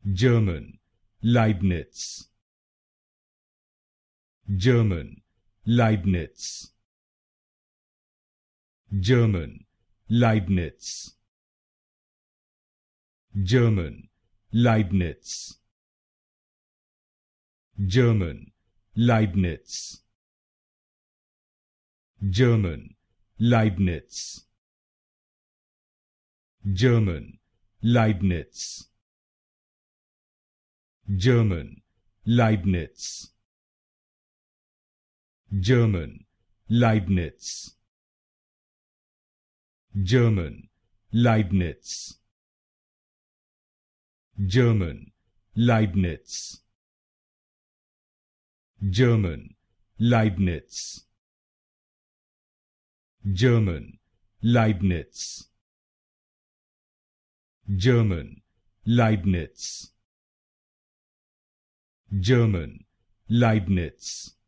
German, Leibniz. German, Leibniz. German, Leibniz. German, Leibniz. German, Leibniz. German, Leibniz. German, Leibniz. German, Leibniz. German, Leibniz. German, Leibniz. German, Leibniz. German, Leibniz. German, Leibniz. German, Leibniz. German, Leibniz.